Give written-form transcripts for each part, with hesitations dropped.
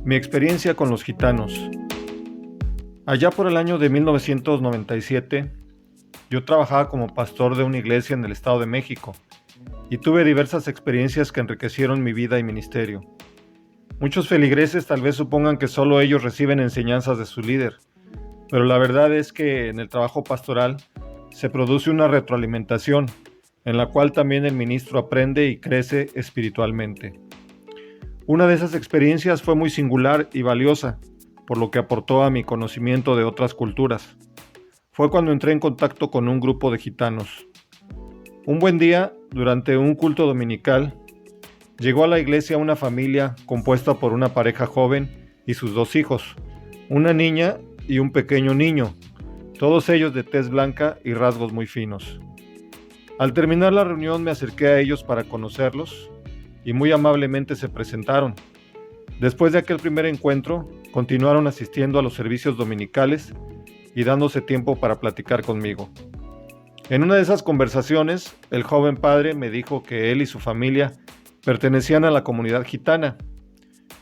Mi experiencia con los gitanos. Allá por el año de 1997, yo trabajaba como pastor de una iglesia en el Estado de México y tuve diversas experiencias que enriquecieron mi vida y ministerio. Muchos feligreses tal vez supongan que solo ellos reciben enseñanzas de su líder, pero la verdad es que en el trabajo pastoral se produce una retroalimentación en la cual también el ministro aprende y crece espiritualmente. Una de esas experiencias fue muy singular y valiosa, por lo que aportó a mi conocimiento de otras culturas. Fue cuando entré en contacto con un grupo de gitanos. Un buen día, durante un culto dominical, llegó a la iglesia una familia compuesta por una pareja joven y sus dos hijos, una niña y un pequeño niño, todos ellos de tez blanca y rasgos muy finos. Al terminar la reunión me acerqué a ellos para conocerlos y muy amablemente se presentaron. Después de aquel primer encuentro, continuaron asistiendo a los servicios dominicales y dándose tiempo para platicar conmigo. En una de esas conversaciones, el joven padre me dijo que él y su familia pertenecían a la comunidad gitana.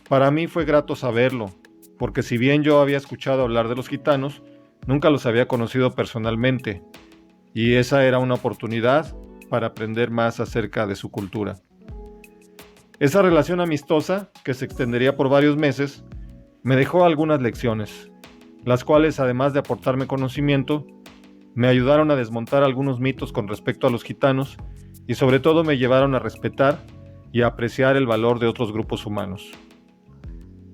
Para mí fue grato saberlo, porque si bien yo había escuchado hablar de los gitanos, nunca los había conocido personalmente, y esa era una oportunidad para aprender más acerca de su cultura. Esa relación amistosa, que se extendería por varios meses, me dejó algunas lecciones, las cuales, además de aportarme conocimiento, me ayudaron a desmontar algunos mitos con respecto a los gitanos y sobre todo me llevaron a respetar y a apreciar el valor de otros grupos humanos.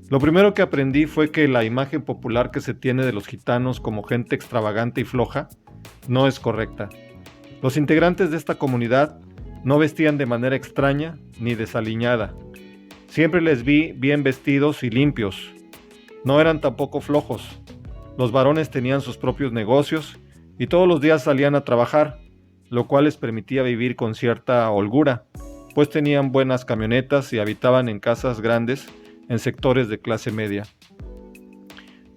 Lo primero que aprendí fue que la imagen popular que se tiene de los gitanos como gente extravagante y floja no es correcta. Los integrantes de esta comunidad no vestían de manera extraña ni desaliñada. Siempre les vi bien vestidos y limpios. No eran tampoco flojos. Los varones tenían sus propios negocios y todos los días salían a trabajar, lo cual les permitía vivir con cierta holgura, pues tenían buenas camionetas y habitaban en casas grandes en sectores de clase media.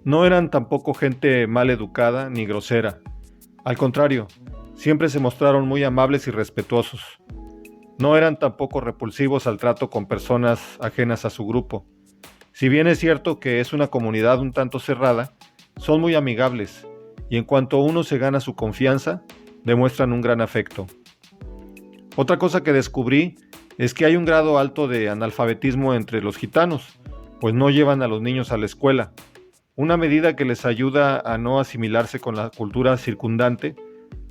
No eran tampoco gente mal educada ni grosera. Al contrario, siempre se mostraron muy amables y respetuosos. No eran tampoco repulsivos al trato con personas ajenas a su grupo. Si bien es cierto que es una comunidad un tanto cerrada, son muy amigables y en cuanto uno se gana su confianza, demuestran un gran afecto. Otra cosa que descubrí es que hay un grado alto de analfabetismo entre los gitanos, pues no llevan a los niños a la escuela, una medida que les ayuda a no asimilarse con la cultura circundante,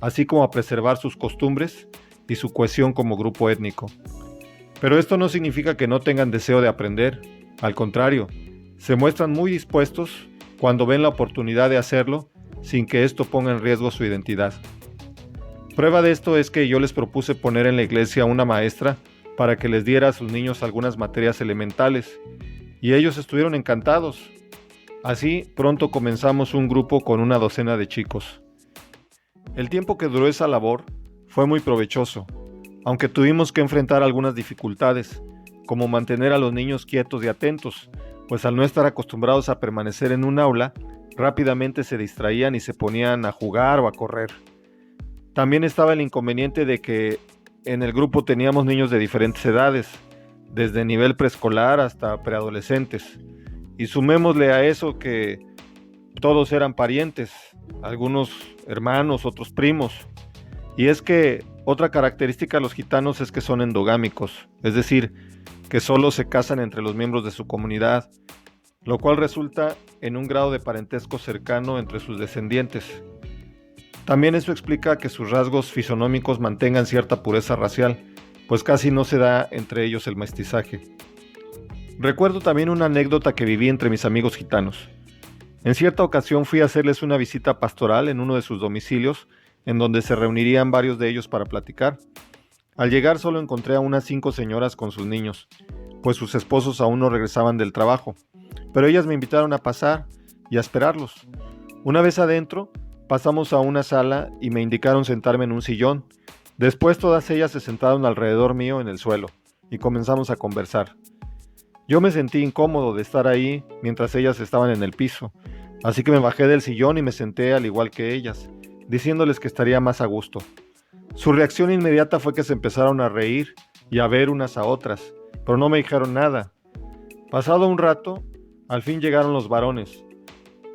así como a preservar sus costumbres y su cohesión como grupo étnico. Pero esto no significa que no tengan deseo de aprender, al contrario, se muestran muy dispuestos cuando ven la oportunidad de hacerlo sin que esto ponga en riesgo su identidad. Prueba de esto es que yo les propuse poner en la iglesia una maestra para que les diera a sus niños algunas materias elementales, y ellos estuvieron encantados. Así, pronto comenzamos un grupo con una docena de chicos. El tiempo que duró esa labor fue muy provechoso, aunque tuvimos que enfrentar algunas dificultades, como mantener a los niños quietos y atentos, pues al no estar acostumbrados a permanecer en un aula, rápidamente se distraían y se ponían a jugar o a correr. También estaba el inconveniente de que en el grupo teníamos niños de diferentes edades, desde nivel preescolar hasta preadolescentes, y sumémosle a eso que todos eran parientes, algunos hermanos, otros primos. Y es que otra característica de los gitanos es que son endogámicos, es decir, que solo se casan entre los miembros de su comunidad, lo cual resulta en un grado de parentesco cercano entre sus descendientes. También eso explica que sus rasgos fisonómicos mantengan cierta pureza racial, pues casi no se da entre ellos el mestizaje. Recuerdo también una anécdota que viví entre mis amigos gitanos. En cierta ocasión fui a hacerles una visita pastoral en uno de sus domicilios, en donde se reunirían varios de ellos para platicar. Al llegar solo encontré a unas 5 señoras con sus niños, pues sus esposos aún no regresaban del trabajo, pero ellas me invitaron a pasar y a esperarlos. Una vez adentro, pasamos a una sala y me indicaron sentarme en un sillón. Después todas ellas se sentaron alrededor mío en el suelo y comenzamos a conversar. Yo me sentí incómodo de estar ahí mientras ellas estaban en el piso, así que me bajé del sillón y me senté al igual que ellas, diciéndoles que estaría más a gusto. Su reacción inmediata fue que se empezaron a reír y a ver unas a otras, pero no me dijeron nada. Pasado un rato, Al fin llegaron los varones.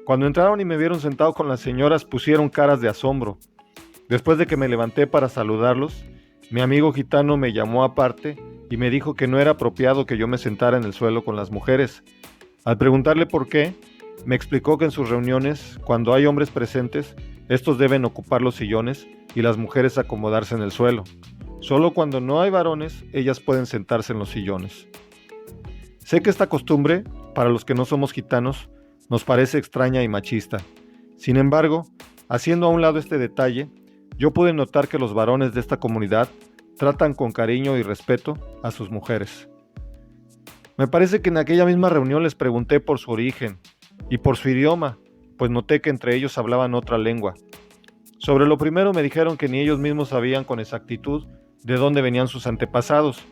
Cuando entraron y me vieron sentado con las señoras, pusieron caras de asombro. Después de que me levanté para saludarlos, mi amigo gitano me llamó aparte y me dijo que no era apropiado que yo me sentara en el suelo con las mujeres. Al preguntarle por qué, me explicó que en sus reuniones, cuando hay hombres presentes, estos deben ocupar los sillones y las mujeres acomodarse en el suelo. Solo cuando no hay varones, ellas pueden sentarse en los sillones. Sé que esta costumbre, para los que no somos gitanos, nos parece extraña y machista. Sin embargo, haciendo a un lado este detalle, yo pude notar que los varones de esta comunidad tratan con cariño y respeto a sus mujeres. Me parece que en aquella misma reunión les pregunté por su origen y por su idioma, pues noté que entre ellos hablaban otra lengua. Sobre lo primero me dijeron que ni ellos mismos sabían con exactitud de dónde venían sus antepasados,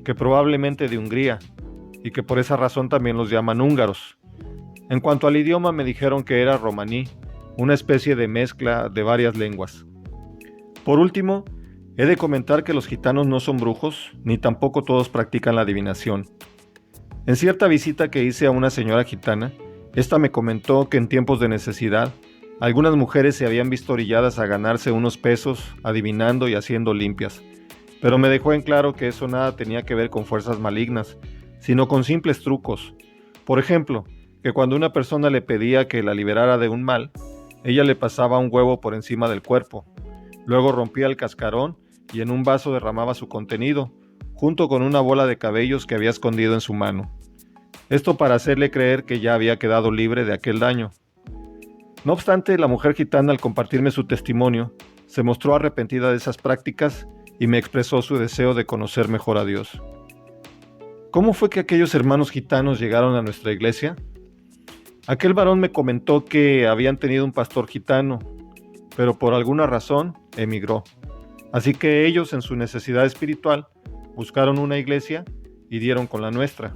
que probablemente de Hungría, y que por esa razón también los llaman húngaros. En cuanto al idioma me dijeron que era romaní, una especie de mezcla de varias lenguas. Por último, he de comentar que los gitanos no son brujos, ni tampoco todos practican la adivinación. En cierta visita que hice a una señora gitana, esta me comentó que en tiempos de necesidad, algunas mujeres se habían visto orilladas a ganarse unos pesos adivinando y haciendo limpias, pero me dejó en claro que eso nada tenía que ver con fuerzas malignas, sino con simples trucos. Por ejemplo, que cuando una persona le pedía que la liberara de un mal, ella le pasaba un huevo por encima del cuerpo, luego rompía el cascarón y en un vaso derramaba su contenido, junto con una bola de cabellos que había escondido en su mano. Esto para hacerle creer que ya había quedado libre de aquel daño. No obstante, la mujer gitana, al compartirme su testimonio, se mostró arrepentida de esas prácticas y me expresó su deseo de conocer mejor a Dios. ¿Cómo fue que aquellos hermanos gitanos llegaron a nuestra iglesia? Aquel varón me comentó que habían tenido un pastor gitano, pero por alguna razón emigró. Así que ellos, en su necesidad espiritual, buscaron una iglesia y dieron con la nuestra.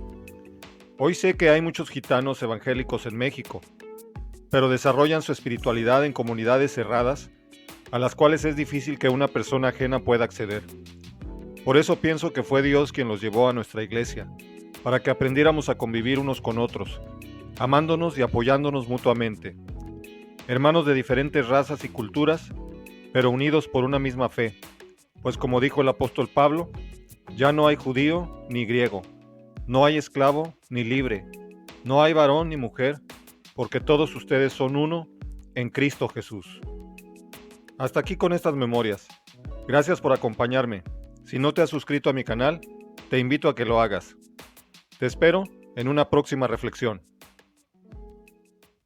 Hoy sé que hay muchos gitanos evangélicos en México, pero desarrollan su espiritualidad en comunidades cerradas, a las cuales es difícil que una persona ajena pueda acceder. Por eso pienso que fue Dios quien los llevó a nuestra iglesia, para que aprendiéramos a convivir unos con otros, amándonos y apoyándonos mutuamente. Hermanos de diferentes razas y culturas, pero unidos por una misma fe, pues como dijo el apóstol Pablo, ya no hay judío ni griego, no hay esclavo ni libre, no hay varón ni mujer, porque todos ustedes son uno en Cristo Jesús. Hasta aquí con estas memorias. Gracias por acompañarme. Si no te has suscrito a mi canal, te invito a que lo hagas. Te espero en una próxima reflexión.